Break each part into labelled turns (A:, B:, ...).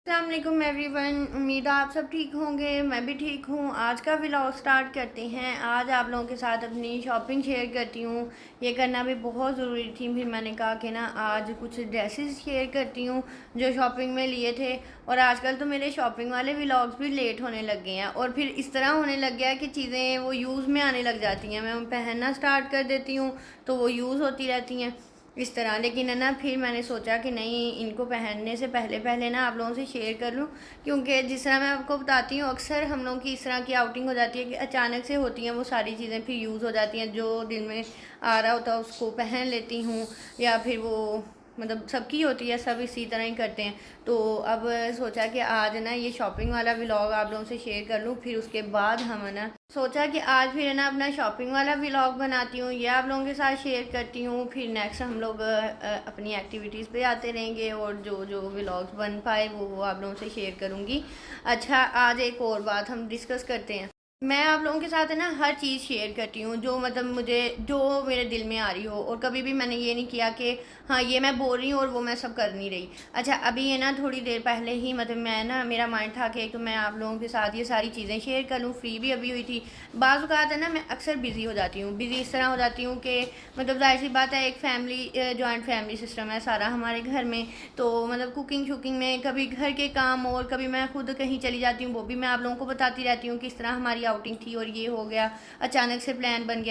A: अस्सलामुअलैकुम एवरीवन। उम्मीद है आप सब ठीक होंगे। मैं भी ठीक हूँ। आज का व्लॉग स्टार्ट करते हैं। आज आप लोगों के साथ अपनी शॉपिंग शेयर करती हूँ। ये करना भी बहुत ज़रूरी थी। फिर मैंने कहा कि ना आज कुछ ड्रेसेस शेयर करती हूँ जो शॉपिंग में लिए थे। और आजकल तो मेरे शॉपिंग वाले व्लॉग्स भी लेट होने लग गए हैं और फिर इस तरह होने लग गया है कि चीज़ें वो यूज़ में आने लग जाती हैं। मैं पहनना स्टार्ट कर देती हूँ तो वो यूज़ होती रहती हैं इस तरह। लेकिन है ना, फिर मैंने सोचा कि नहीं, इनको पहनने से पहले पहले ना आप लोगों से शेयर कर लूँ, क्योंकि जिस तरह मैं आपको बताती हूँ अक्सर हम लोगों की इस तरह की आउटिंग हो जाती है कि अचानक से होती हैं वो सारी चीज़ें, फिर यूज़ हो जाती हैं। जो दिल में आ रहा होता है उसको पहन लेती हूँ, या फिर वो मतलब सबकी होती है, सब इसी तरह ही करते हैं। तो अब सोचा कि आज ना ये शॉपिंग वाला व्लॉग आप लोगों से शेयर कर लूँ, फिर उसके बाद हम है ना सोचा कि आज फिर है ना अपना शॉपिंग वाला व्लॉग बनाती हूँ, ये आप लोगों के साथ शेयर करती हूँ। फिर नेक्स्ट हम लोग अपनी एक्टिविटीज़ पे आते रहेंगे और जो जो व्लॉग्स बन पाए वो आप लोगों से शेयर करूँगी। अच्छा, आज एक और बात हम डिस्कस करते हैं। मैं आप लोगों के साथ है ना हर चीज़ शेयर करती हूँ जो मतलब मुझे, जो मेरे दिल में आ रही हो, और कभी भी मैंने ये नहीं किया कि हाँ ये मैं बोल रही हूँ और वो मैं सब कर नहीं रही। अच्छा, अभी है ना थोड़ी देर पहले ही मतलब मैं ना, मेरा माइंड था कि तो मैं आप लोगों के साथ ये सारी चीज़ें शेयर कर लूँ, फ्री भी अभी हुई थी। बाज़ औक़ात है ना मैं अक्सर बिज़ी हो जाती हूँ। बिज़ी इस तरह हो जाती हूँ कि मतलब ज़ाहिर सी बात है, एक फैमिली, जॉइंट फैमिली सिस्टम है सारा हमारे घर में। तो मतलब कुकिंग शुकिंग में कभी घर के काम, और कभी मैं खुद कहीं चली जाती हूँ, वो भी मैं आप लोगों को बताती रहती हूँ किस तरह हमारी आउटिंग थी और ये हो गया, अचानक से प्लान बन गया।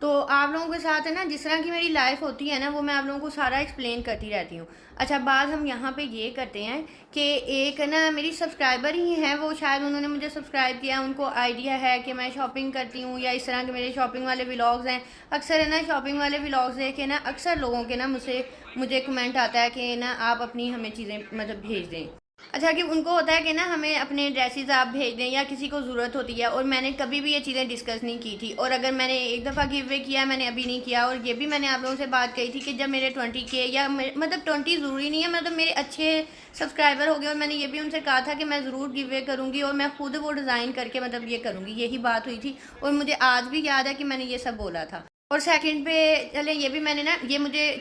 A: तो आप लोगों के साथ है ना जिस तरह की मेरी लाइफ होती है ना, वो मैं आप लोगों को सारा एक्सप्लेन करती रहती हूँ। अच्छा, बात हम यहाँ पे ये करते हैं कि एक ना मेरी सब्सक्राइबर ही है, वो शायद उन्होंने मुझे सब्सक्राइब किया, उनको आइडिया है कि मैं शॉपिंग करती हूँ या इस तरह के मेरे शॉपिंग वाले व्लॉग्स हैं। अक्सर है ना शॉपिंग वाले व्लॉग्स देखे ना अक्सर लोगों के ना मुझे कमेंट आता है कि ना आप अपनी हमें चीज़ें मतलब भेज दें। अच्छा, कि उनको होता है कि ना हमें अपने ड्रेसेस आप भेज दें, या किसी को ज़रूरत होती है, और मैंने कभी भी ये चीज़ें डिस्कस नहीं की थी। और अगर मैंने एक दफ़ा गिव अवे किया, मैंने अभी नहीं किया। और ये भी मैंने आप लोगों से बात कही थी कि जब मेरे 20K, या मतलब 20 ज़रूरी नहीं है, मतलब मेरे अच्छे सब्सक्राइबर हो गए, और मैंने ये भी उनसे कहा था कि मैं ज़रूर गिव अवे करूँगी और मैं खुद वो डिज़ाइन करके मतलब ये करूँगी, यही बात हुई थी। और मुझे आज भी याद है कि मैंने ये सब बोला था। और सेकंड पे चले, ये भी मैंने ना,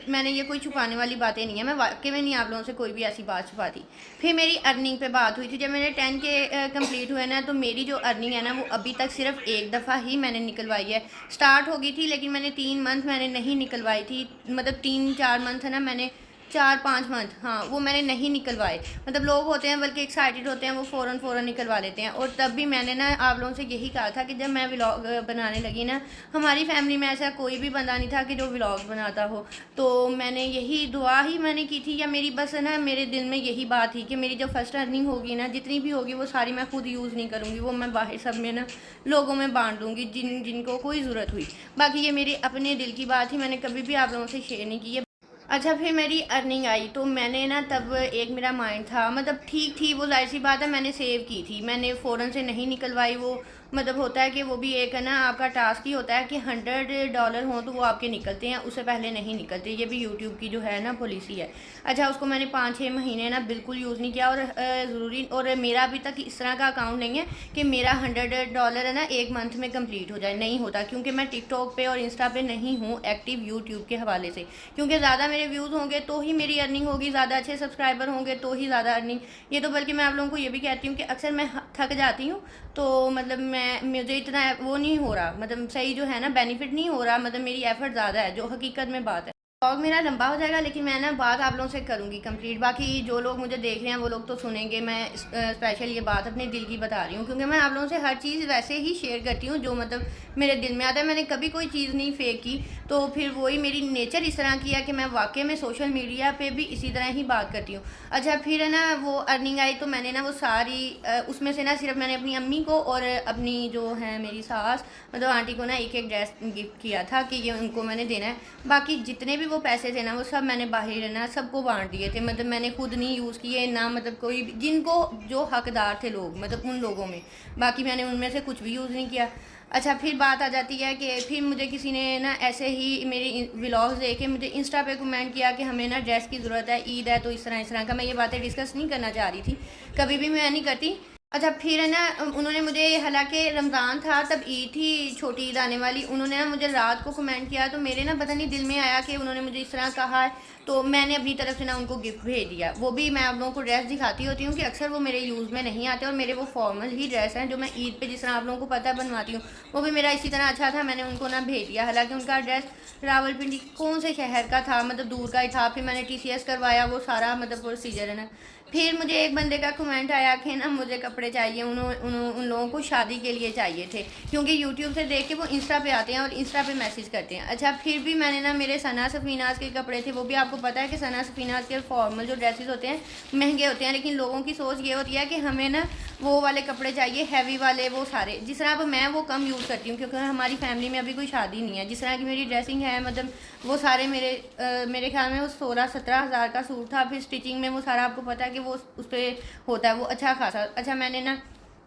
A: मैंने ये कोई छुपाने वाली बातें नहीं है, मैं वाकई में नहीं आप लोगों से कोई भी ऐसी बात छुपाती। फिर मेरी अर्निंग पे बात हुई थी। जब मेरे 10K कंप्लीट हुए ना, तो मेरी जो अर्निंग है ना वो अभी तक सिर्फ एक दफ़ा ही मैंने निकलवाई है। स्टार्ट हो गई थी, लेकिन मैंने 3 मंथ मैंने नहीं निकलवाई थी, मतलब 3-4 मंथ है ना, मैंने 4-5 मंथ, हाँ, वो मैंने नहीं निकलवाए। मतलब लोग होते हैं बल्कि एक्साइटेड होते हैं, वो फ़ौरन फ़ौरन निकलवा लेते हैं। और तब भी मैंने ना आप लोगों से यही कहा था कि जब मैं व्लॉग बनाने लगी ना, हमारी फैमिली में ऐसा कोई भी बंदा नहीं था कि जो व्लॉग्स बनाता हो। तो मैंने यही दुआ ही मैंने की थी, या मेरी बस है ना मेरे दिल में यही बात थी कि मेरी जो फर्स्ट अर्निंग होगी ना, जितनी भी होगी वो सारी मैं खुद यूज़ नहीं करूँगी, वो मैं बाहर सब में ना लोगों में बांट दूँगी जिनको कोई ज़रूरत हुई। बाकी ये मेरी अपने दिल की बात ही, मैंने कभी भी आप लोगों से शेयर नहीं की है। अच्छा, फिर मेरी अर्निंग आई तो मैंने ना तब एक मेरा माइंड था, मतलब ठीक थी वो, ज़ाहिर सी बात है मैंने सेव की थी, मैंने फ़ौरन से नहीं निकलवाई वो। मतलब होता है कि वो भी एक है ना आपका टास्क ही होता है कि $100 हों तो वो आपके निकलते हैं, उससे पहले नहीं निकलते। ये भी यूट्यूब की जो है ना पॉलिसी है। अच्छा, उसको मैंने 5-6 महीने ना बिल्कुल यूज़ नहीं किया। और ज़रूरी, और मेरा अभी तक इस तरह का अकाउंट नहीं है कि मेरा $100 है ना एक मंथ में कंप्लीट हो जाए, नहीं होता, क्योंकि मैं टिकटॉक पे और इंस्टा पे नहीं हूँ एक्टिव यूट्यूब के हवाले से। क्योंकि ज़्यादा मेरे व्यूज़ होंगे तो ही मेरी अर्निंग होगी, ज़्यादा अच्छे सब्सक्राइबर होंगे तो ही ज़्यादा अर्निंग। ये तो बल्कि मैं आप लोगों को ये भी कहती हूँ कि अक्सर मैं थक जाती हूँ, तो मतलब मुझे इतना वो नहीं हो रहा, मतलब सही जो है ना बेनिफिट नहीं हो रहा, मतलब मेरी एफर्ट ज़्यादा है, जो हकीकत में बात है। ब्लॉग मेरा लंबा हो जाएगा, लेकिन मैं ना बात आप लोगों से करूँगी कंप्लीट। बाकी जो लोग मुझे देख रहे हैं वो लोग तो सुनेंगे, मैं स्पेशल ये बात अपने दिल की बता रही हूँ, क्योंकि मैं आप लोगों से हर चीज़ वैसे ही शेयर करती हूँ जो मतलब मेरे दिल में आता है। मैंने कभी कोई चीज़ नहीं फेक की, तो फिर वही मेरी नेचर इस तरह की है कि मैं वाकई में सोशल मीडिया पे भी इसी तरह ही बात करती हूँ। अच्छा, फिर है ना वो अर्निंग आई तो मैंने ना वो सारी उसमें से ना सिर्फ मैंने अपनी अम्मी को और अपनी जो है मेरी सास, मतलब आंटी को ना एक एक ड्रेस गिफ्ट किया था कि ये उनको मैंने देना है। बाकी जितने भी वो पैसे थे ना वो सब मैंने बाहर है ना सबको बांट दिए थे, मतलब मैंने खुद नहीं यूज़ किए ना, मतलब कोई भी जिनको जो हकदार थे लोग, मतलब उन लोगों में, बाकी मैंने उनमें से कुछ भी यूज़ नहीं किया। अच्छा, फिर बात आ जाती है कि फिर मुझे किसी ने ना ऐसे ही मेरी व्लॉग्स देख के मुझे इंस्टा पे कमेंट किया कि हमें ना ड्रेस की ज़रूरत है, ईद है, तो इस तरह का। मैं ये बातें डिस्कस नहीं करना चाह रही थी, कभी भी मैं नहीं करती। अच्छा, फिर है ना उन्होंने मुझे, हालांकि रमज़ान था तब ईद थी, छोटी ईद आने वाली, उन्होंने ना मुझे रात को कमेंट किया, तो मेरे ना पता नहीं दिल में आया कि उन्होंने मुझे इस तरह कहा है। तो मैंने अपनी तरफ से ना उनको गिफ्ट भेज दिया। वो भी मैं आप लोगों को ड्रेस दिखाती होती हूँ कि अक्सर वो मेरे यूज़ में नहीं आते और मेरे वो फॉर्मल ही ड्रेस हैं जो मैं ईद पे जिस तरह आप लोगों को पता है बनवाती हूँ, वो भी मेरा इसी तरह अच्छा था, मैंने उनको ना भेज दिया। हालांकि उनका ड्रेस रावलपिंडी कौन से शहर का था, मतलब दूर का ही था। फिर मैंने TCS करवाया, वो सारा मतलब प्रोसीजर है ना। फिर मुझे एक बंदे का कमेंट आया कि ना मुझे कपड़े चाहिए, उन लोगों को शादी के लिए चाहिए थे, क्योंकि यूट्यूब से देख के वो इंस्टा पे आते हैं और इंस्टा पे मैसेज करते हैं। अच्छा, फिर भी मैंने ना मेरे सना सफीनाज के कपड़े थे, वो भी आपको पता है कि सना सफीनाज के फॉर्मल जो ड्रेसेस होते हैं महंगे होते हैं, लेकिन लोगों की सोच ये होती है कि हमें ना वो वाले कपड़े चाहिए, हैवी वाले, वो सारे। जिस तरह अब मैं वो कम यूज़ करती हूँ क्योंकि हमारी फैमिली में अभी कोई शादी नहीं है। जिस तरह की मेरी ड्रेसिंग है, मतलब वो सारे मेरे ख्याल में वो 16-17 हज़ार का सूट था। फिर स्टिचिंग में वो सारा आपको पता है कि वो उस पर होता है वो अच्छा खासा। अच्छा, मैंने ना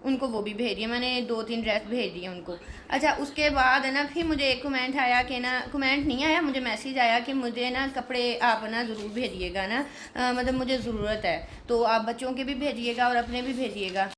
A: उनको वो भी भेज दिया, मैंने 2-3 ड्रेस भेज दिए उनको। अच्छा, उसके बाद है ना फिर मुझे एक कमेंट आया कि ना, कमेंट नहीं आया, मुझे मैसेज आया कि मुझे ना कपड़े आप ना ज़रूर भेजिएगा ना, मतलब मुझे ज़रूरत है, तो आप बच्चों के भी भेजिएगा और अपने भी भेजिएगा।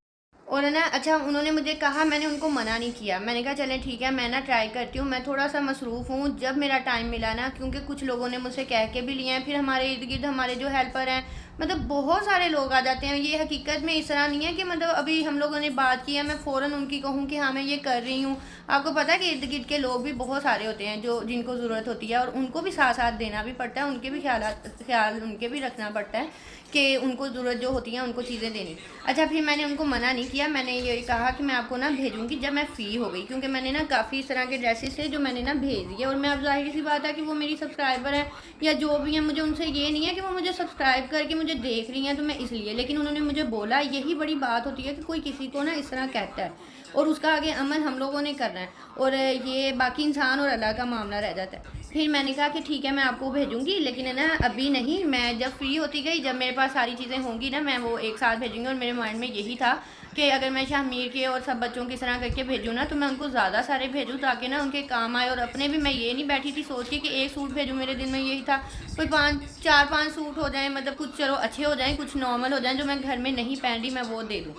A: और है ना, अच्छा उन्होंने मुझे कहा, मैंने उनको मना नहीं किया, मैंने कहा चलें ठीक है, मैं ना ट्राई करती हूँ, मैं थोड़ा सा मसरूफ़ हूँ, जब मेरा टाइम मिला ना, क्योंकि कुछ लोगों ने मुझसे कह के भी लिए हैं। फिर हमारे इर्द गिर्द हमारे जो हेल्पर हैं, मतलब बहुत सारे लोग आ जाते हैं। ये हकीकत में इस तरह नहीं है कि मतलब अभी हम लोगों ने बात की है मैं फ़ौरन उनकी कहूँ कि हाँ मैं ये कर रही हूँ। आपको पता है कि इर्द गिर्द के लोग भी बहुत सारे होते हैं जो जिनको ज़रूरत होती है, और उनको भी साथ साथ देना भी पड़ता है, उनके भी ख्याल उनके भी रखना पड़ता है कि उनको ज़रूरत जो होती है उनको चीज़ें देनी। अच्छा, फिर मैंने उनको मना नहीं किया, मैंने ये कहा कि मैं आपको ना भेजूँगी जब मैं फ़्री हो गई, क्योंकि मैंने ना काफ़ी इस तरह के ड्रेसेस थे जो मैंने ना भेज दिए। और मैं, अब ज़ाहिर सी बात है कि वो मेरी सब्सक्राइबर है या जो भी है, मुझे उनसे ये नहीं है कि वो मुझे सब्सक्राइब करके मुझे देख रही हैं तो मैं इसलिए, लेकिन उन्होंने मुझे बोला। यही बड़ी बात होती है कि कोई किसी को ना इस तरह कहता है और उसका आगे अमल हम लोगों ने करना है, और ये बाकी इंसान और अल्लाह का मामला रह जाता है। फिर मैंने कहा कि ठीक है मैं आपको भेजूंगी, लेकिन है ना अभी नहीं, मैं जब फ्री होती गई, जब मेरे पास सारी चीज़ें होंगी ना, मैं वो एक साथ भेजूंगी। और मेरे माइंड में यही था कि अगर मैं शाहमीर के और सब बच्चों की तरह करके भेजूँ ना, तो मैं उनको ज़्यादा सारे भेजूँ ताकि ना उनके काम आए, और अपने भी मैं ये नहीं बैठी थी सोच के कि एक सूट भेजूँ। मेरे दिल में यही था कोई 4-5 सूट हो जाएँ, मतलब कुछ चलो अच्छे हो जाएँ, कुछ नॉर्मल हो जाएँ, जो मैं घर में नहीं पहन रही मैं वो दे दूँ।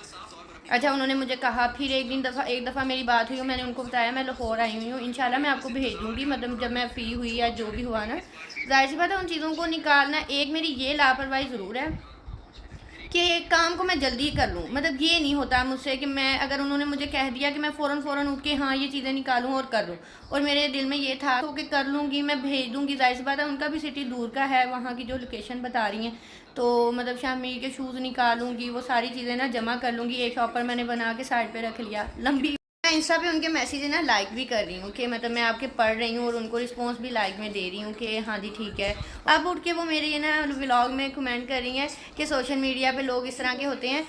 A: अच्छा, उन्होंने मुझे कहा, फिर एक दफ़ा मेरी बात हुई, मैंने उनको बताया मैं लाहौर आई हुई हूँ, इंशाल्लाह मैं आपको भेज दूँगी, मतलब जब मैं फ़्री हुई या जो भी हुआ ना। ज़ाहिर सी बात है उन चीज़ों को निकालना, एक मेरी ये लापरवाही ज़रूर है कि एक काम को मैं जल्दी कर लूँ। मतलब ये नहीं होता मुझसे कि मैं, अगर उन्होंने मुझे कह दिया कि मैं फ़ौरन उठ के हाँ ये चीज़ें निकालूँ और कर लूँ, और मेरे दिल में ये था तो कि कर लूँगी, मैं भेज दूँगी। ज़ाहिर सी बात है उनका भी सिटी दूर का है, वहाँ की जो लोकेशन बता रही हैं, तो मतलब शामी के शूज़ निकालूँगी, वो सारी चीज़ें ना जमा कर लूँगी। एक शॉपर मैंने बना के साइड पर रख लिया लंबी। मैं इंस्टा पे उनके मैसेज ना लाइक भी कर रही हूँ कि मतलब मैं आपके पढ़ रही हूँ, और उनको रिस्पॉन्स भी लाइक में दे रही हूँ कि हाँ जी ठीक है। अब उठ के वो मेरे ये ना व्लॉग में कमेंट कर रही हैं कि सोशल मीडिया पे लोग इस तरह के होते हैं,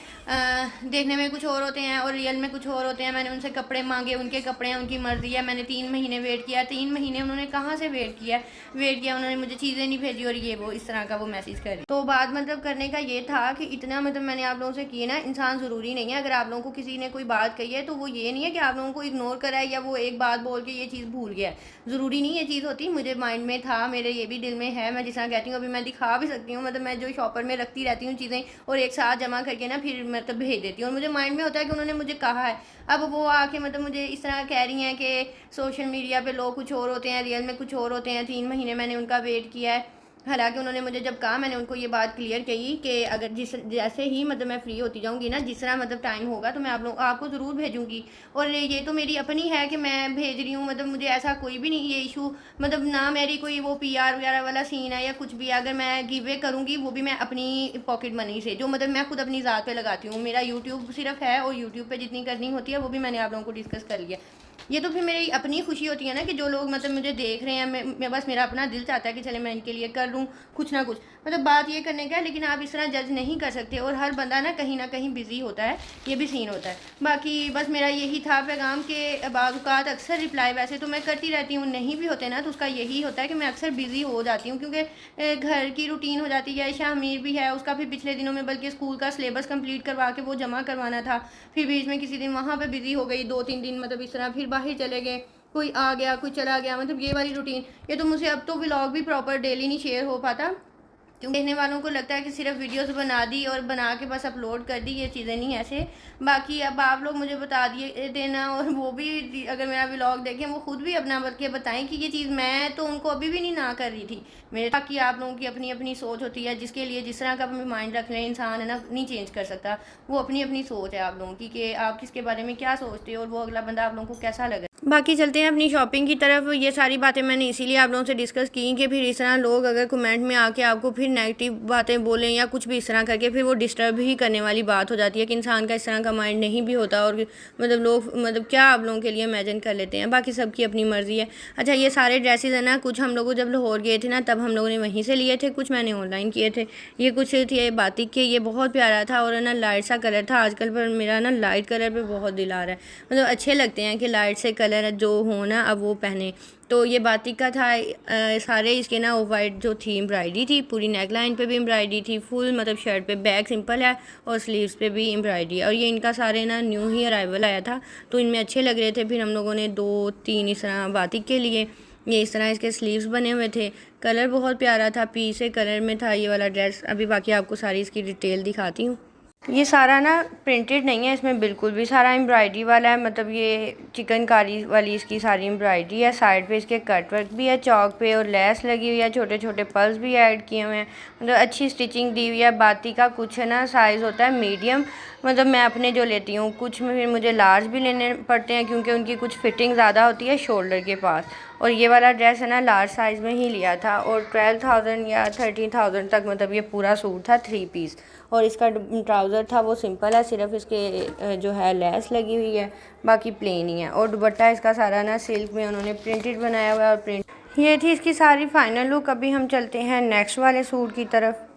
A: देखने में कुछ और होते हैं और रियल में कुछ और होते हैं। मैंने उनसे कपड़े मांगे, उनके कपड़े हैं, उनकी मर्ज़ी है। मैंने 3 महीने वेट किया, 3 महीने उन्होंने कहाँ से वेट किया, उन्होंने मुझे चीज़ें नहीं भेजी, और ये वो इस तरह का वो मैसेज कर रही। तो बात मतलब करने का ये था कि इतना मतलब मैंने आप लोगों से किए ना, इंसान ज़रूरी नहीं है। अगर आप लोगों को किसी ने कोई बात कही है तो वो ये नहीं है कि आप लोगों को इग्नोर करा है या वो एक बात बोल के ये चीज़ भूल गया है। ज़रूरी नहीं ये चीज़ होती, मुझे माइंड में था, मेरे ये भी दिल में है। मैं जिस तरह कहती हूँ अभी मैं दिखा भी सकती हूँ, मतलब मैं जो शॉपर में रखती रहती हूँ चीज़ें और एक साथ जमा करके ना फिर मतलब भेज देती हूँ, और मुझे माइंड में होता है कि उन्होंने मुझे कहा है। अब वो आके मतलब मुझे इस तरह कह रही हैं कि सोशल मीडिया पे लोग कुछ और होते हैं, रियल में कुछ और होते हैं। 3 महीने मैंने उनका वेट किया है। हालांकि उन्होंने मुझे जब कहा, मैंने उनको ये बात क्लियर कही कि अगर जैसे ही मतलब मैं फ्री होती जाऊंगी ना, जिस तरह मतलब टाइम होगा तो मैं आपको ज़रूर भेजूंगी। और ये तो मेरी अपनी है कि मैं भेज रही हूँ, मतलब मुझे ऐसा कोई भी नहीं ये इशू, मतलब ना मेरी कोई वो PR वगैरह वाला सीन है या कुछ भी। अगर मैं गिव वे करूँगी वो भी मैं अपनी पॉकेट मनी से, जो मतलब मैं खुद अपनी ज़ात पे लगाती हूँ। मेरा यूट्यूब सिर्फ है, और यूट्यूब पे जितनी करनी होती है वो भी मैंने आप लोगों को डिस्कस कर लिया। ये तो फिर मेरी अपनी खुशी होती है ना कि जो लोग मतलब मुझे देख रहे हैं, मैं बस मेरा अपना दिल चाहता है कि चले मैं इनके लिए कर लूँ कुछ ना कुछ, मतलब बात ये करने का है। लेकिन आप इस तरह जज नहीं कर सकते, और हर बंदा ना कहीं बिज़ी होता है, ये भी सीन होता है। बाकी बस मेरा यही था पैगाम के बाज़ात अक्सर रिप्लाई वैसे तो मैं करती रहती हूँ, नहीं भी होते ना तो उसका यही होता है कि मैं अक्सर बिज़ी हो जाती हूँ, क्योंकि घर की रूटीन हो जाती है। शाहमीर भी है, उसका फिर पिछले दिनों में बल्कि स्कूल का सिलेबस कंप्लीट करवा के वो जमा करवाना था। फिर बीच में किसी दिन वहाँ पर बिज़ी हो गई, 2-3 दिन मतलब इस तरह, फिर बाहर चले गए, कोई आ गया कोई चला गया, मतलब ये वाली रूटीन। ये तो मुझे अब तो व्लॉग भी प्रॉपर डेली नहीं शेयर हो पाता, क्योंकि देखने वालों को लगता है कि सिर्फ वीडियोस बना दी और बना के बस अपलोड कर दी, ये चीज़ें नहीं ऐसे। बाकी अब आप लोग मुझे बता दिए देना, और वो भी अगर मेरा व्लॉग देखें वो खुद भी अपना बल्कि बताएं कि ये चीज़ मैं तो उनको अभी भी नहीं ना कर रही थी मेरे। बाकी आप लोगों की अपनी अपनी सोच होती है, जिसके लिए जिस तरह का भी माइंड रख लें इंसान है ना, नहीं चेंज कर सकता। वो अपनी अपनी सोच है आप लोगों की कि आप किसके बारे में क्या सोचते हो और वो अगला बंदा आप लोगों को कैसा लगे। बाकी चलते हैं अपनी शॉपिंग की तरफ। ये सारी बातें मैंने इसीलिए आप लोगों से डिस्कस की कि फिर इस तरह लोग अगर कमेंट में आके आपको फिर नेगेटिव बातें बोलें या कुछ भी इस तरह करके, फिर वो डिस्टर्ब ही करने वाली बात हो जाती है कि इंसान का इस तरह का माइंड नहीं भी होता, और मतलब लोग मतलब क्या आप लोगों के लिए इमेजिन कर लेते हैं। बाकी सबकी अपनी मर्ज़ी है। अच्छा, ये सारे ड्रेसेस है ना, कुछ हम लोग जब लाहौर गए थे ना तब हम लोगों ने वहीं से लिए थे, कुछ मैंने ऑनलाइन किए थे। ये कुछ थे बातिक के, ये बहुत प्यारा था और ना लाइट सा कलर था। आजकल पर मेरा ना लाइट कलर पे बहुत दिल आ रहा है, मतलब अच्छे लगते हैं कि लाइट से कलर जो हो ना अब वो पहने। तो ये बातिक का था। सारे इसके ना ऑफ वाइट जो थी एम्ब्रॉयडरी थी, पूरी नेक लाइन पे भी एम्ब्रॉयडरी थी, फुल मतलब शर्ट पे बैक सिंपल है और स्लीव्स पे भी एम्ब्रॉयडरी। और ये इनका सारे ना न्यू ही अराइवल आया था तो इनमें अच्छे लग रहे थे। फिर हम लोगों ने 2-3 इस तरह बातिक के लिए, ये इस तरह इसके स्लीव्स बने हुए थे। कलर बहुत प्यारा था, पीच से कलर में था ये वाला ड्रेस। अभी बाकी आपको सारी इसकी डिटेल दिखाती हूँ। ये सारा ना प्रिंटेड नहीं है, इसमें बिल्कुल भी सारा एम्ब्रॉयडरी वाला है। मतलब ये चिकनकारी वाली इसकी सारी एम्ब्रॉयडरी है। साइड पे इसके कट वर्क भी है चौक पे, और लेस लगी हुई है, छोटे छोटे पर्ल्स भी ऐड किए हुए हैं। मतलब अच्छी स्टिचिंग दी हुई है। बाती का कुछ है ना साइज़ होता है मीडियम, मतलब मैं अपने जो लेती हूँ, कुछ में फिर मुझे लार्ज भी लेने पड़ते हैं क्योंकि उनकी कुछ फिटिंग ज़्यादा होती है शोल्डर के पास। और ये वाला ड्रेस है ना लार्ज साइज़ में ही लिया था, और 12,000 या 13,000 तक मतलब ये पूरा सूट था 3 पीस। और इसका ट्राउज़र था वो सिंपल है, सिर्फ इसके जो है लेस लगी हुई है, बाकी प्लेन ही है। और दुपट्टा इसका सारा ना सिल्क में उन्होंने प्रिंटेड बनाया हुआ है। और प्रिंट ये थी इसकी सारी फाइनल लुक। अभी हम चलते हैं नेक्स्ट वाले सूट की तरफ।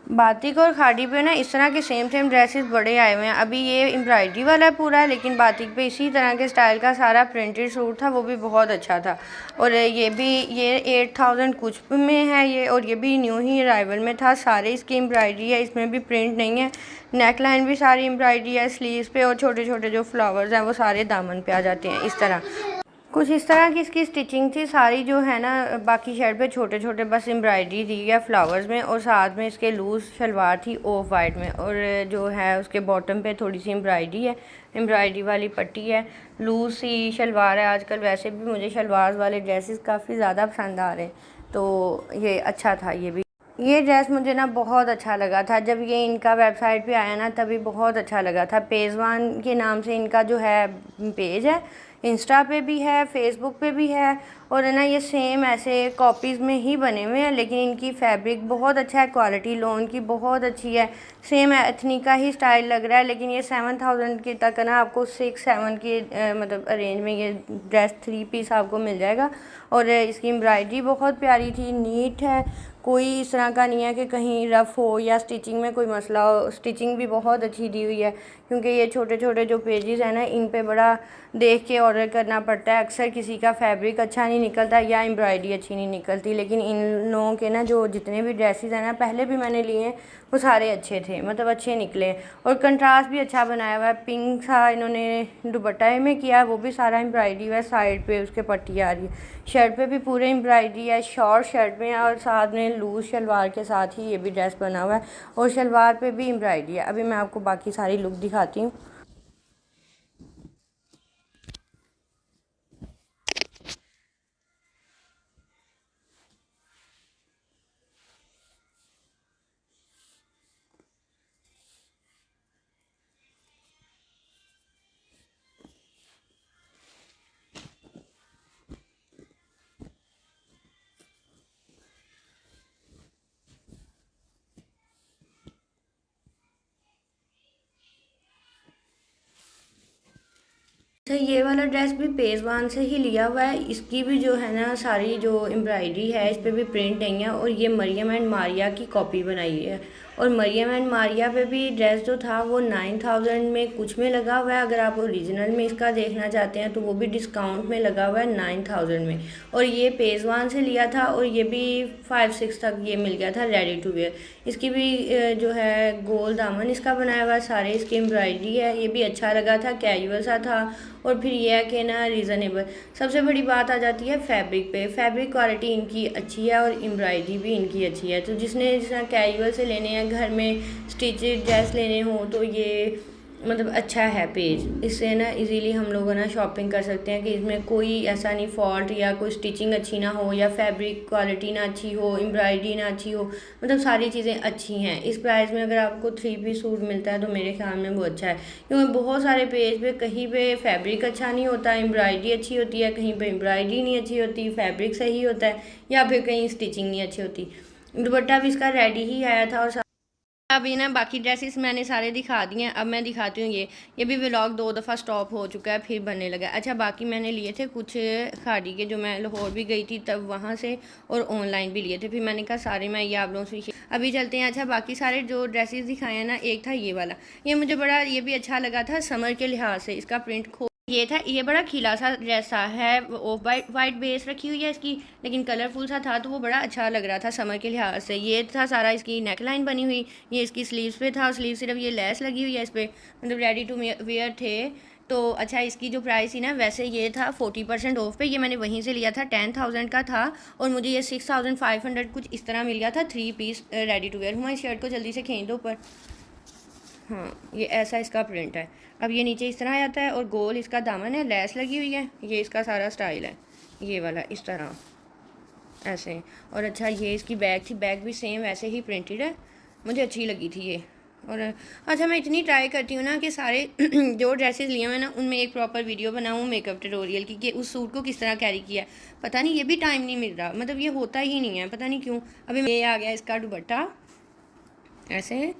A: बातिक और खाड़ी पे ना इस तरह के सेम सेम ड्रेसेस बड़े आए हुए हैं। अभी ये एम्ब्रॉयडरी वाला पूरा है, लेकिन बातिक पे इसी तरह के स्टाइल का सारा प्रिंटेड सूट था, वो भी बहुत अच्छा था। और ये भी ये 8,000 कुछ में है ये, और ये भी न्यू ही अराइवल में था। सारे इसकी एम्ब्रॉयडरी है, इसमें भी प्रिंट नहीं है। नेक लाइन भी सारी एम्ब्रॉयडरी है स्लीव्स पे, और छोटे छोटे जो फ्लावर्स हैं वो सारे दामन पे आ जाते हैं इस तरह। कुछ इस तरह की इसकी स्टिचिंग थी सारी जो है ना। बाकी शर्ट पे छोटे छोटे बस एम्ब्रॉयडरी दी है फ्लावर्स में, और साथ में इसके लूज़ शलवार थी ऑफ वाइट में, और जो है उसके बॉटम पे थोड़ी सी एम्ब्रॉयडरी है, एम्ब्रॉयडरी वाली पट्टी है, लूज़ सी शलवार है। आजकल वैसे भी मुझे शलवार वाले ड्रेसेस काफ़ी ज़्यादा पसंद आ रहे हैं, तो ये अच्छा था। ये भी ये ड्रेस मुझे ना बहुत अच्छा लगा था जब ये इनका वेबसाइट पे आया ना, तभी बहुत अच्छा लगा था। पेजवान के नाम से इनका जो है पेज है, इंस्टा पे भी है, फेसबुक पे भी है। और है ना ये सेम ऐसे कॉपीज़ में ही बने हुए हैं, लेकिन इनकी फैब्रिक बहुत अच्छा है, क्वालिटी लोन की बहुत अच्छी है। सेम एथनिक का ही स्टाइल लग रहा है, लेकिन ये 7,000 के तक ना आपको 6-7 के मतलब अरेंज में ये ड्रेस 3 पीस आपको मिल जाएगा। और इसकी एम्ब्रॉयडरी बहुत प्यारी थी, नीट है, कोई इस तरह का नहीं है कि कहीं रफ़ हो या स्टिचिंग में कोई मसला हो। स्टिचिंग भी बहुत अच्छी दी हुई है, क्योंकि ये छोटे छोटे जो पेजेस हैं ना, इन पे बड़ा देख के ऑर्डर करना पड़ता है। अक्सर किसी का फैब्रिक अच्छा नहीं निकलता या एम्ब्रॉयडरी अच्छी नहीं निकलती, लेकिन इन लोगों के ना जो जितने भी ड्रेसेस हैं ना, पहले भी मैंने लिए हैं, वो सारे अच्छे थे, मतलब अच्छे निकले। और कंट्रास्ट भी अच्छा बनाया हुआ है, पिंक सा इन्होंने दुपट्टा में किया है, वो भी सारा एम्ब्रॉयडरी है। साइड पे उसके पट्टी आ रही है, शर्ट पे भी पूरे एम्ब्रॉयडरी है, शॉर्ट शर्ट में, और साथ में लूज़ शलवार के साथ ही ये भी ड्रेस बना हुआ है, और शलवार पे भी एम्ब्रॉयडरी है। अभी मैं आपको बाकी सारी लुक दिखाती हूँ। तो ये वाला ड्रेस भी पेजवान से ही लिया हुआ है। इसकी भी जो है ना सारी जो एम्ब्रॉयडरी है, इस पर भी प्रिंट नहीं है, और ये मरियम एंड मारिया की कॉपी बनाई है। और मरियम एंड मारिया पे भी ड्रेस जो था वो 9,000 में कुछ में लगा हुआ है। अगर आप ओरिजिनल में इसका देखना चाहते हैं तो वो भी डिस्काउंट में लगा हुआ है 9,000 में। और ये पेजवान से लिया था, और ये भी 5-6 तक ये मिल गया था रेडी टू वेयर। इसकी भी जो है गोल दामन इसका बनाया हुआ है, सारे इसकी एम्ब्रॉयडरी है, ये भी अच्छा लगा था, कैजुअल सा था। और फिर ये है कि ना रीज़नेबल। सबसे बड़ी बात आ जाती है फैब्रिक पे। फैब्रिक क्वालिटी इनकी अच्छी है और एम्ब्रॉयडरी भी इनकी अच्छी है। तो जिसने जिस कैजुअल से लेने हैं, घर में स्टिचेड ड्रेस लेने हों, तो ये मतलब अच्छा है पेज। इससे ना इजीली हम लोग ना शॉपिंग कर सकते हैं कि इसमें कोई ऐसा नहीं फॉल्ट या कोई स्टिचिंग अच्छी ना हो या फैब्रिक क्वालिटी ना अच्छी हो, एम्ब्रॉयडरी ना अच्छी हो, मतलब सारी चीज़ें अच्छी हैं। इस प्राइस में अगर आपको 3 पीस सूट मिलता है तो मेरे ख्याल में वो अच्छा है, क्योंकि बहुत सारे पेज पे कहीं पे फैब्रिक अच्छा नहीं होता, एम्ब्रॉयडरी अच्छी होती है, कहीं पे एम्ब्रॉयडरी नहीं अच्छी होती, फैब्रिक सही होता है, या फिर कहीं स्टिचिंग नहीं अच्छी होती। दुपट्टा भी इसका रेडी ही आया था। और अभी ना बाकी ड्रेसेस मैंने सारे दिखा दिए हैं। अब मैं दिखाती हूँ ये भी व्लॉग 2 दफ़ा स्टॉप हो चुका है, फिर बनने लगा। अच्छा, बाकी मैंने लिए थे कुछ खाड़ी के, जो मैं लाहौर भी गई थी तब वहाँ से, और ऑनलाइन भी लिए थे। फिर मैंने कहा सारे मैं ये आप लोगों से अभी चलते हैं। अच्छा, बाकी सारे जो ड्रेसेस दिखाए हैं ना, एक था ये वाला, ये मुझे बड़ा ये भी अच्छा लगा था समर के लिहाज से। इसका प्रिंट ये था, ये बड़ा खिला सा जैसा है, ऑफ वाइट बेस रखी हुई है इसकी, लेकिन कलरफुल सा था, तो वो बड़ा अच्छा लग रहा था समर के लिहाज से। ये था सारा इसकी नेक लाइन बनी हुई, ये इसकी स्लीव्स पे था, स्लीव सिर्फ ये लेस लगी हुई है इस पर, मतलब रेडी टू वेयर थे। तो अच्छा, इसकी जो प्राइस थी ना, वैसे ये था 40% ऑफ पे, ये मैंने वहीं से लिया था, 10,000 का था, और मुझे ये 6,500 कुछ इस तरह मिल गया था 3 पीस रेडी टू वेयर। हुआ इस शर्ट को जल्दी से खींच दो ऊपर। हाँ, ये ऐसा इसका प्रिंट है। अब ये नीचे इस तरह आता है और गोल इसका दामन है, लेस लगी हुई है, ये इसका सारा स्टाइल है, ये वाला इस तरह ऐसे। और अच्छा, ये इसकी बैग थी, बैग भी सेम वैसे ही प्रिंटेड है, मुझे अच्छी लगी थी ये। और अच्छा, मैं इतनी ट्राई करती हूँ ना कि सारे जो ड्रेसेस लिए मैं ना, उनमें एक प्रॉपर वीडियो बनाऊँ मेकअप ट्यूटोरियल की, कि उस सूट को किस तरह कैरी किया है। पता नहीं, ये भी टाइम नहीं मिल रहा, मतलब ये होता ही नहीं है, पता नहीं क्यों। अभी ये आ गया इसका दुपट्टा ऐसे,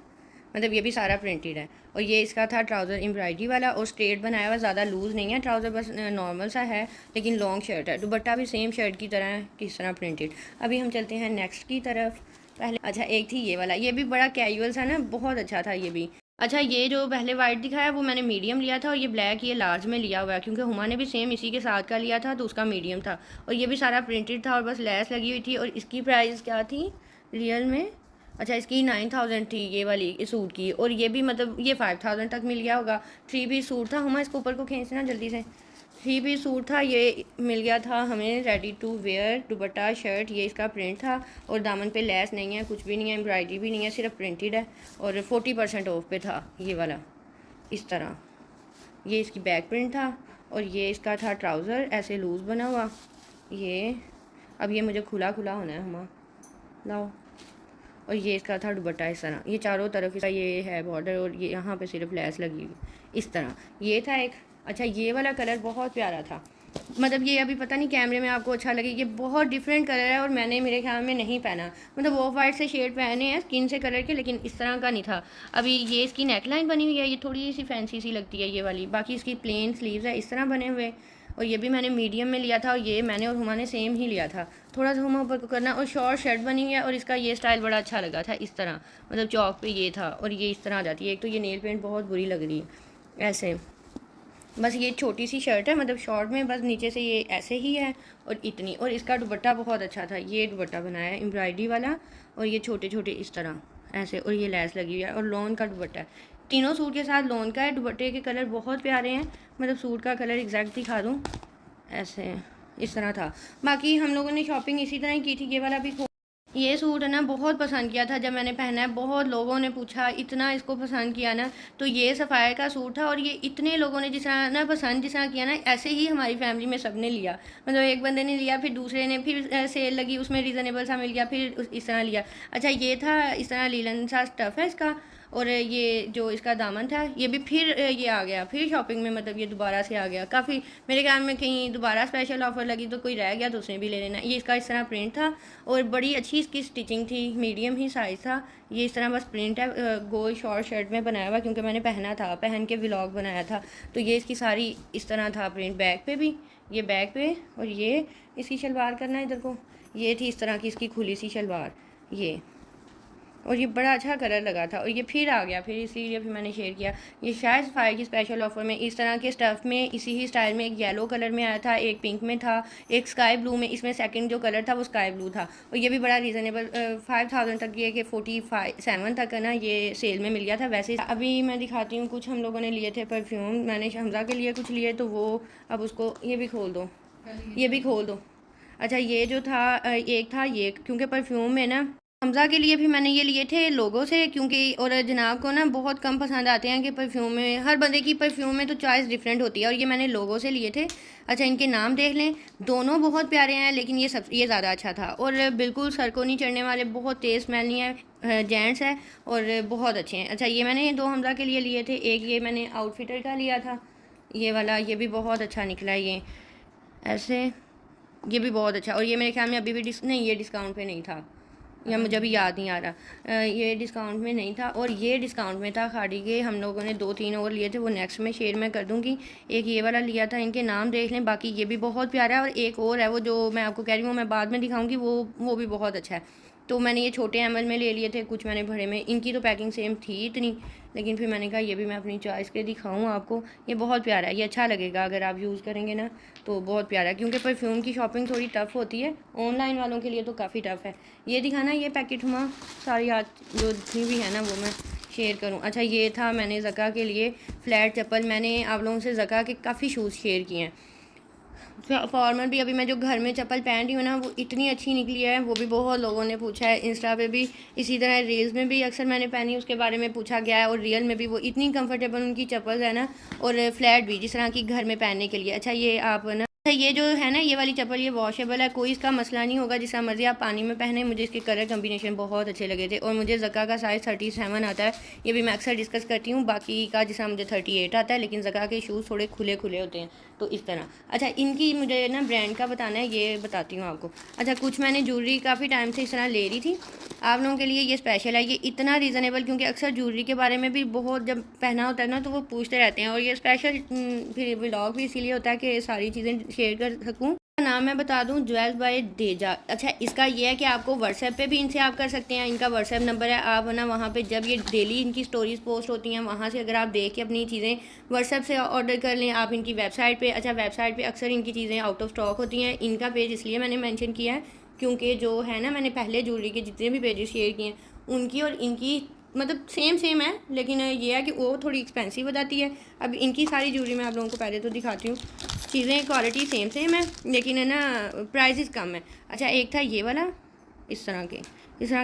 A: मतलब ये भी सारा प्रिंटेड है। और ये इसका था ट्राउज़र एम्ब्रॉयडरी वाला, और स्ट्रेट बनाया हुआ, ज़्यादा लूज़ नहीं है ट्राउज़र, बस नॉर्मल सा है, लेकिन लॉन्ग शर्ट है। दुपट्टा भी सेम शर्ट की तरह है, किस तरह प्रिंटेड। अभी हम चलते हैं नेक्स्ट की तरफ। पहले अच्छा, एक थी ये वाला, ये भी बड़ा कैजुअल सा ना, बहुत अच्छा था ये भी। अच्छा, ये जो पहले वाइट दिखाया वो मैंने मीडियम लिया था, और ये ब्लैक ये लार्ज में लिया हुआ है, क्योंकि हुमा ने भी सेम इसी के साथ का लिया था, तो उसका मीडियम था। और ये भी सारा प्रिंटेड था और बस लेस लगी हुई थी। और इसकी प्राइस क्या थी रियल में? अच्छा, इसकी 9,000 थी ये वाली इस सूट की, और ये भी मतलब ये 5,000 तक मिल गया होगा। 3 पीस सूट था। हुमा, इसको ऊपर को खींचना जल्दी से। 3 पीस सूट था, ये मिल गया था हमें ready to wear. Dupatta shirt, ये इसका प्रिंट था, और दामन पे लेस नहीं है, कुछ भी नहीं है, एम्ब्रॉयडरी भी नहीं है, सिर्फ प्रिंटेड है, और 40% ऑफ पे था ये वाला इस तरह। ये इसकी बैक प्रिंट था, और ये इसका था ट्राउज़र ऐसे लूज़ बना हुआ ये। अब ये मुझे खुला खुला होना है हुमा, लाओ। और ये इसका था दुपट्टा इस तरह, ये चारों तरफ इसका ये है बॉर्डर, और ये यहाँ पे सिर्फ लेस लगी हुई इस तरह। ये था एक। अच्छा, ये वाला कलर बहुत प्यारा था, मतलब ये अभी पता नहीं कैमरे में आपको अच्छा लगे, ये बहुत डिफरेंट कलर है, और मैंने मेरे ख्याल में नहीं पहना, मतलब ऑफ वाइट से शेड पहने हैं स्किन से कलर के, लेकिन इस तरह का नहीं था। अभी ये इसकी नेक लाइन बनी हुई है, ये थोड़ी सी फैंसी सी लगती है ये वाली, बाकी इसकी प्लेन स्लीव्स है इस तरह बने हुए। और ये भी मैंने मीडियम में लिया था, और ये मैंने और हुमा ने सेम ही लिया था, थोड़ा सा हुमा ऊपर को करना। और शॉर्ट शर्ट बनी हुई है, और इसका ये स्टाइल बड़ा अच्छा लगा था इस तरह, मतलब चौक पे ये था, और ये इस तरह आ जाती है। एक तो ये नेल पेंट बहुत बुरी लग रही है ऐसे, बस ये छोटी सी शर्ट है, मतलब शॉर्ट में बस नीचे से ये ऐसे ही है, और इतनी। और इसका दुपट्टा बहुत अच्छा था, ये दुपट्टा बनाया है एम्ब्रॉयडरी वाला, और ये छोटे छोटे इस तरह ऐसे, और ये लेस लगी हुई है, और लॉन का दुपट्टा है। तीनों सूट के साथ लॉन का है। दुपट्टे के कलर बहुत प्यारे हैं, मतलब सूट का कलर एग्जैक्ट दिखा दूँ ऐसे, इस तरह था। बाकी हम लोगों ने शॉपिंग इसी तरह ही की थी। ये वाला भी ये सूट है ना, बहुत पसंद किया था जब मैंने पहना है, बहुत लोगों ने पूछा, इतना इसको पसंद किया ना। तो ये सफ़ायर का सूट था, और ये इतने लोगों ने जिस तरह ना पसंद जिस तरह किया ना, ऐसे ही हमारी फैमिली में सब ने लिया, मतलब एक बंदे ने लिया, फिर दूसरे ने, फिर सेल लगी उसमें रीज़नेबल सा मिल गया, फिर इस तरह लिया। अच्छा, ये था इस तरह लीलन सा स्टफ़ है इसका, और ये जो इसका दामन था ये भी फिर ये आ गया फिर शॉपिंग में, मतलब ये दोबारा से आ गया काफ़ी। मेरे ख्याल में कहीं दोबारा स्पेशल ऑफ़र लगी तो कोई रह गया तो उसने भी ले लेना। ये इसका इस तरह प्रिंट था, और बड़ी अच्छी इसकी स्टिचिंग थी, मीडियम ही साइज़ था। ये इस तरह बस प्रिंट है, गोल शॉर्ट शर्ट में बनाया हुआ, क्योंकि मैंने पहना था, पहन के व्लॉग बनाया था। तो ये इसकी सारी इस तरह था प्रिंट, बैक पे भी, ये बैक पे, और ये इसकी शलवार करना है इधर को, ये थी इस तरह की इसकी खुली सी शलवार ये। और ये बड़ा अच्छा कलर लगा था और ये फिर आ गया, फिर इसीलिए फिर मैंने शेयर किया। ये शायद सफ़ाया की स्पेशल ऑफ़र में इस तरह के स्टफ़ में इसी ही स्टाइल में एक येलो कलर में आया था, एक पिंक में था, एक स्काई ब्लू में, इसमें सेकंड जो कलर था वो स्काई ब्लू था। और ये भी बड़ा रीज़नेबल 5000 तक, ये कि 47 तक ना ये सेल में मिल गया था। वैसे अभी मैं दिखाती हूँ, कुछ हम लोगों ने लिए थे परफ्यूम, मैंने हमज़ा के लिए कुछ लिए, तो वो अब उसको ये भी खोल दो, ये भी खोल दो। अच्छा ये जो था एक था ये, क्योंकि परफ्यूम में ना हमज़ा के लिए भी मैंने ये लिए थे लोगों से, क्योंकि और जनाब को ना बहुत कम पसंद आते हैं कि परफ्यूम में, हर बंदे की परफ्यूम में तो चॉइस डिफरेंट होती है, और ये मैंने लोगों से लिए थे। अच्छा इनके नाम देख लें, दोनों बहुत प्यारे हैं, लेकिन ये ज़्यादा अच्छा था और बिल्कुल सर को नहीं चढ़ने वाले, बहुत तेज़ स्मेल नहीं है, जेंट्स है और बहुत अच्छे हैं। अच्छा ये मैंने 2 हमज़ा के लिए लिए थे, एक ये मैंने आउटफिटर का लिया था ये वाला, ये भी बहुत अच्छा निकला, ये ऐसे, ये भी बहुत अच्छा। और ये मेरे ख्याल में अभी भी नहीं, ये डिस्काउंट पे नहीं था, या मुझे अभी याद नहीं आ रहा, ये डिस्काउंट में नहीं था, और ये डिस्काउंट में था। खाड़ी के हम लोगों ने 2-3 और लिए थे, वो नेक्स्ट में शेयर मैं कर दूँगी। एक ये वाला लिया था, इनके नाम देख लें, बाकी ये भी बहुत प्यारा है, और एक और है वो जो मैं आपको कह रही हूँ, मैं बाद में दिखाऊँगी, वो भी बहुत अच्छा है। तो मैंने ये छोटे एमएल में ले लिए थे, कुछ मैंने बड़े में, इनकी तो पैकिंग सेम थी इतनी, लेकिन फिर मैंने कहा ये भी मैं अपनी चॉइस के दिखाऊं आपको। ये बहुत प्यारा है, ये अच्छा लगेगा अगर आप यूज़ करेंगे ना, तो बहुत प्यारा है, क्योंकि परफ्यूम की शॉपिंग थोड़ी टफ़ होती है, ऑनलाइन वालों के लिए तो काफ़ी टफ़ है। ये दिखाना, ये पैकेट हुआ सारी आज जो जितनी भी है ना वो मैं शेयर करूँ। अच्छा ये था मैंने ज़का के लिए फ्लैट चप्पल, मैंने आप लोगों से ज़का के काफ़ी शूज़ शेयर किए हैं, फॉर्मल भी। अभी मैं जो घर में चप्पल पहन रही हूँ ना, वो इतनी अच्छी निकली है, वो भी बहुत लोगों ने पूछा है, इंस्टा पे भी, इसी तरह रील्स में भी अक्सर मैंने पहनी, उसके बारे में पूछा गया है, और रियल में भी वो इतनी कंफर्टेबल उनकी चप्पल है ना, और फ्लैट भी जिस तरह की घर में पहनने के लिए। अच्छा ये आप ना, ये जो है ना ये वाली चप्पल, ये वॉशेबल है, कोई इसका मसला नहीं होगा, जिस मर्जी आप पानी में पहने। मुझे इसके कलर कम्बिनेशन बहुत अच्छे लगे थे, और मुझे ज़का का साइज़ 37 आता है, ये भी मैं अक्सर डिस्कस करती हूँ, बाकी का जिस मुझे 38 आता है, लेकिन ज़का के शूज़ थोड़े खुले खुले होते हैं, तो इस तरह। अच्छा इनकी मुझे ना ब्रांड का बताना है, ये बताती हूँ आपको। अच्छा कुछ मैंने ज्वेलरी काफ़ी टाइम से इस तरह ले रही थी, आप लोगों के लिए ये स्पेशल है, ये इतना रीज़नेबल, क्योंकि अक्सर ज्वेलरी के बारे में भी बहुत जब पहना होता है ना तो वो पूछते रहते हैं, और ये स्पेशल फिर व्लॉग भी इसीलिए होता है कि सारी चीज़ें शेयर कर सकूँ। नाम मैं बता दूं, ज्वेल्स बाय देजा। अच्छा इसका ये है कि आपको व्हाट्सएप पे भी इनसे आप कर सकते हैं, इनका व्हाट्सएप नंबर है, आप ना वहाँ पे जब ये डेली इनकी स्टोरीज पोस्ट होती हैं, वहाँ से अगर आप देख के अपनी चीज़ें व्हाट्सएप से ऑर्डर कर लें आप इनकी वेबसाइट पे। अच्छा वेबसाइट पे अक्सर इनकी चीज़ें आउट ऑफ स्टॉक होती हैं, इनका पेज इसलिए मैंने मेंशन किया है क्योंकि जो है ना, मैंने पहले ज्वेलरी के जितने भी पेजेस शेयर किए हैं उनकी और इनकी मतलब सेम है, लेकिन ये है कि वो थोड़ी एक्सपेंसिव हो जाती है। अब इनकी सारी ज्वेलरी मैं आप लोगों को पहले तो दिखाती हूँ, चीज़ें क्वालिटी सेम है, लेकिन है ना प्राइसेस कम है। अच्छा एक था ये वाला, इस तरह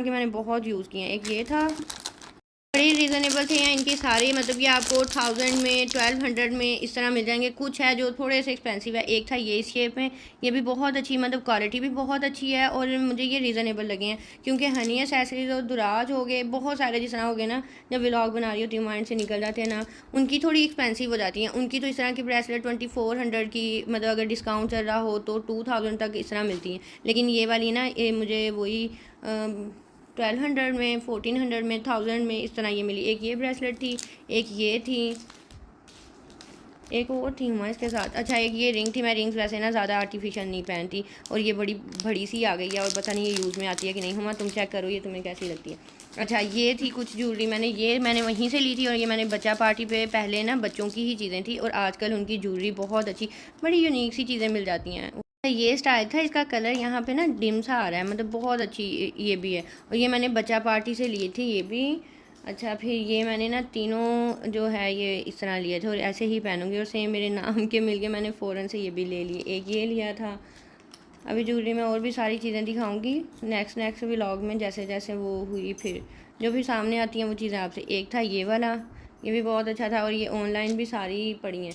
A: के मैंने बहुत यूज़ किए हैं। एक ये था, बड़ी रीज़नेबल थे, इनके सारे मतलब ये आपको 1000 में 1200 में इस तरह मिल जाएंगे। कुछ है जो थोड़े से एक्सपेंसिव है। एक था ये इस शेप में, ये भी बहुत अच्छी, मतलब क्वालिटी भी बहुत अच्छी है, और मुझे ये रीज़नेबल लगे हैं, क्योंकि हनी एसेसरीज और दुराज हो गए, बहुत सारे जिस तरह हो गए ना, जब व्लॉग बना रही होती हूँ माइंड से निकल जाते हैं ना, उनकी थोड़ी एक्सपेंसिव हो जाती हैं। उनकी तो इस तरह की ब्रेसलेट 2400 की, मतलब अगर डिस्काउंट चल रहा हो तो 2000 तक इस तरह मिलती हैं, लेकिन ये वाली ना ये मुझे वही 1200 में, 1400 में, 1000 में इस तरह ये मिली। एक ये ब्रेसलेट थी, एक ये थी, एक और थी हुआ इसके साथ। अच्छा एक ये रिंग थी, मैं रिंग्स वैसे ना ज़्यादा आर्टिफिशियल नहीं पहनती, और ये बड़ी बड़ी सी आ गई है, और पता नहीं ये यूज़ में आती है कि नहीं। हुआ तुम चेक करो ये तुम्हें कैसी लगती है। अच्छा ये थी कुछ ज्वेलरी, मैंने वहीं से ली थी, और ये मैंने बच्चा पार्टी पे, पहले ना बच्चों की ही चीज़ें थी, और आजकल उनकी ज्वेलरी बहुत अच्छी, बड़ी यूनिक सी चीज़ें मिल जाती हैं। ये स्टाइल था, इसका कलर यहाँ पे ना डिम सा आ रहा है, मतलब बहुत अच्छी ये भी है, और ये मैंने बच्चा पार्टी से लिए थे ये भी। अच्छा फिर ये मैंने ना तीनों जो है ये इस तरह लिए थे, और ऐसे ही पहनूंगी, और सेम मेरे नाम के मिल गए, मैंने फ़ौरन से ये भी ले लिए। एक ये लिया था। अभी ज्वेलरी में और भी सारी चीज़ें दिखाऊंगी नेक्स्ट व्लॉग में, जैसे जैसे वो हुई, फिर जो भी सामने आती हैं वो चीज़ें आपसे। एक था ये वाला, ये भी बहुत अच्छा था, और ये ऑनलाइन भी सारी पड़ी हैं।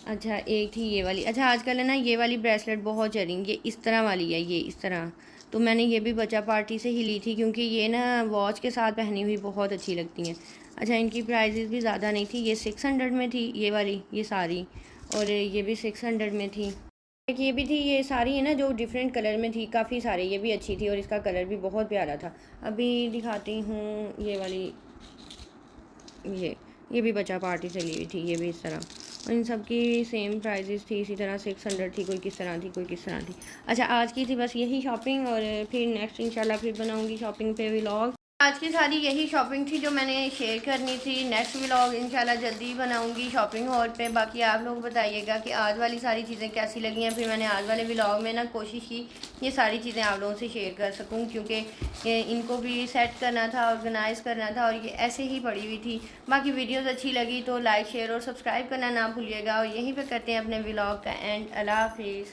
A: अच्छा एक थी ये वाली। अच्छा आजकल है ना ये वाली ब्रेसलेट बहुत चली, ये इस तरह वाली है, ये इस तरह, तो मैंने ये भी बच्चा पार्टी से ही ली थी, क्योंकि ये ना वॉच के साथ पहनी हुई बहुत अच्छी लगती हैं। अच्छा इनकी प्राइजेज़ भी ज़्यादा नहीं थी, ये 600 में थी ये वाली, ये सारी, और ये भी 600 में थी। एक ये भी थी, ये सारी है ना जो डिफरेंट कलर में थी, काफ़ी सारी, ये भी अच्छी थी, और इसका कलर भी बहुत प्यारा था। अभी दिखाती हूँ ये वाली, ये भी बच्चा पार्टी से ली हुई थी, ये भी इस तरह, और इन सब की सेम प्राइजेस थी, इसी तरह 600 थी, कोई किस तरह थी, कोई किस तरह थी। अच्छा आज की थी बस यही शॉपिंग, और फिर नेक्स्ट इंशाल्लाह फिर बनाऊंगी शॉपिंग पे व्लॉग। आज की सारी यही शॉपिंग थी जो मैंने शेयर करनी थी। नेक्स्ट व्लॉग इंशाल्लाह जल्दी ही बनाऊंगी शॉपिंग हॉल पे। बाकी आप लोग बताइएगा कि आज वाली सारी चीज़ें कैसी लगी हैं। फिर मैंने आज वाले व्लॉग में ना कोशिश की ये सारी चीज़ें आप लोगों से शेयर कर सकूं, क्योंकि इनको भी सेट करना था, ऑर्गेनाइज़ करना था, और ये ऐसे ही पड़ी हुई थी। बाकी वीडियोज़ अच्छी लगी तो लाइक शेयर और सब्सक्राइब करना ना भूलिएगा। और यहीं पर करते हैं अपने व्लॉग का एंड। अल्लाह हाफिज़।